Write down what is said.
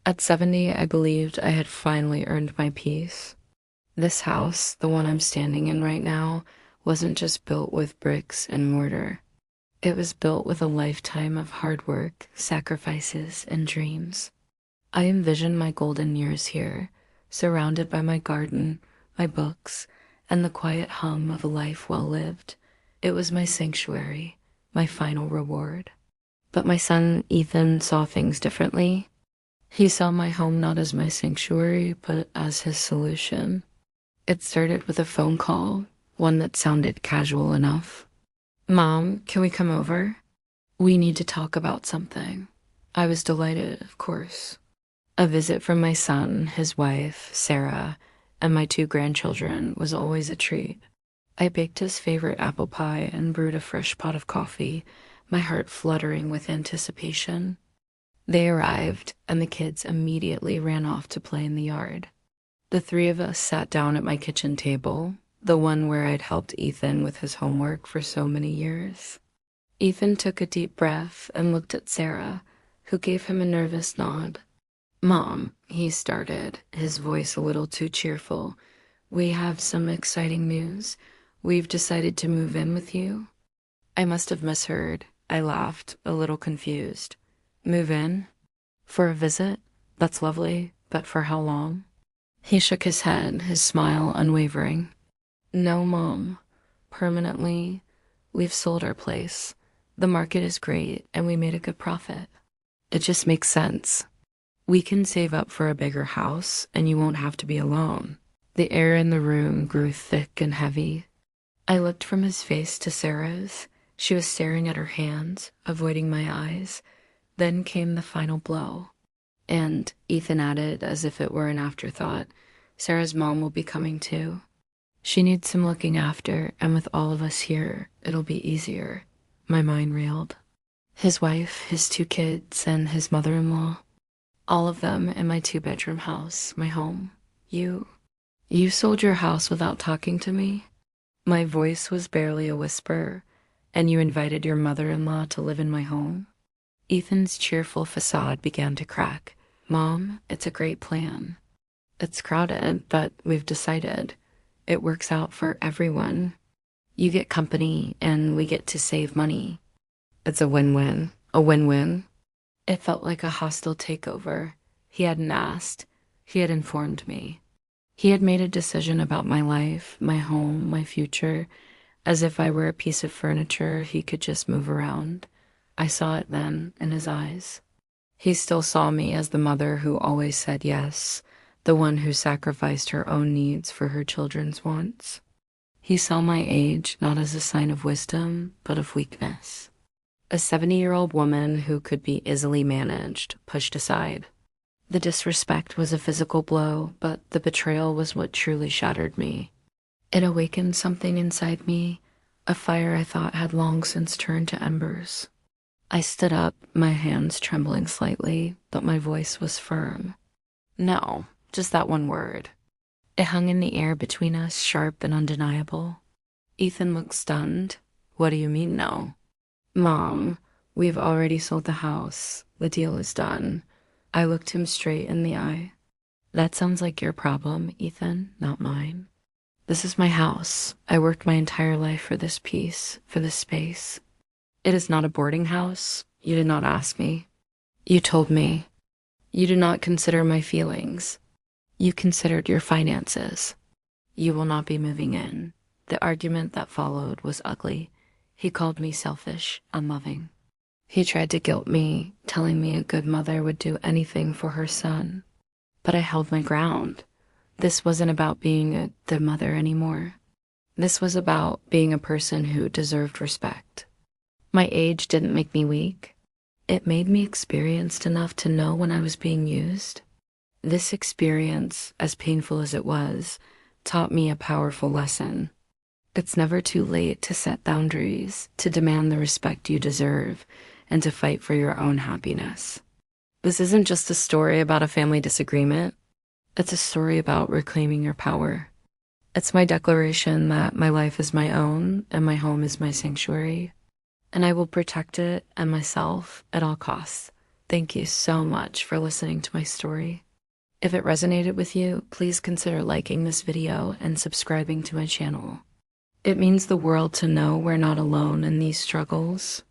At 70, I believed I had finally earned my peace. This house, the one I'm standing in right now, wasn't just built with bricks and mortar. It was built with a lifetime of hard work, sacrifices, and dreams. I envisioned my golden years here, surrounded by my garden, my books, and the quiet hum of a life well lived. It was my sanctuary, my final reward. But my son, Ethan, saw things differently. He saw my home not as my sanctuary, but as his solution. It started with a phone call, one that sounded casual enough. "Mom, can we come over? We need to talk about something." I was delighted, of course. A visit from my son, his wife, Sarah, and my two grandchildren was always a treat. I baked his favorite apple pie and brewed a fresh pot of coffee, my heart fluttering with anticipation. They arrived, and the kids immediately ran off to play in the yard. The three of us sat down at my kitchen table, the one where I'd helped Ethan with his homework for so many years. Ethan took a deep breath and looked at Sarah, who gave him a nervous nod. "Mom," he started, his voice a little too cheerful, "we have some exciting news. We've decided to move in with you." I must have misheard. I laughed, a little confused. "Move in? For a visit? That's lovely, but for how long?" He shook his head, his smile unwavering. "No, Mom. Permanently. We've sold our place. The market is great, and we made a good profit. It just makes sense. We can save up for a bigger house, and you won't have to be alone." The air in the room grew thick and heavy. I looked from his face to Sarah's. She was staring at her hands, avoiding my eyes. Then came the final blow. "And," Ethan added, as if it were an afterthought, "Sarah's mom will be coming too. She needs some looking after, and with all of us here, it'll be easier." My mind reeled. His wife, his two kids, and his mother-in-law. All of them in my two-bedroom house, my home. You sold your house without talking to me? My voice was barely a whisper, and you invited your mother-in-law to live in my home? Ethan's cheerful facade began to crack. "Mom, it's a great plan. It's crowded, but we've decided. It works out for everyone. You get company, and we get to save money. It's a win-win. A win-win." It felt like a hostile takeover. He hadn't asked. He had informed me. He had made a decision about my life, my home, my future, as if I were a piece of furniture he could just move around. I saw it then in his eyes. He still saw me as the mother who always said yes, the one who sacrificed her own needs for her children's wants. He saw my age not as a sign of wisdom, but of weakness. A 70-year-old woman who could be easily managed, pushed aside. The disrespect was a physical blow, but the betrayal was what truly shattered me. It awakened something inside me, a fire I thought had long since turned to embers. I stood up, my hands trembling slightly, but my voice was firm. "No, just that one word." It hung in the air between us, sharp and undeniable. Ethan looked stunned. "What do you mean, no?" "Mom, we've already sold the house. The deal is done." I looked him straight in the eye. "That sounds like your problem, Ethan, not mine. This is my house. I worked my entire life for this peace, for this space. It is not a boarding house. You did not ask me. You told me. You did not consider my feelings. You considered your finances. You will not be moving in." The argument that followed was ugly. He called me selfish, unloving. He tried to guilt me, telling me a good mother would do anything for her son. But I held my ground. This wasn't about being a good mother anymore. This was about being a person who deserved respect. My age didn't make me weak. It made me experienced enough to know when I was being used. This experience, as painful as it was, taught me a powerful lesson. It's never too late to set boundaries, to demand the respect you deserve, and to fight for your own happiness. This isn't just a story about a family disagreement. It's a story about reclaiming your power. It's my declaration that my life is my own and my home is my sanctuary, and I will protect it and myself at all costs. Thank you so much for listening to my story. If it resonated with you, please consider liking this video and subscribing to my channel. It means the world to know we're not alone in these struggles.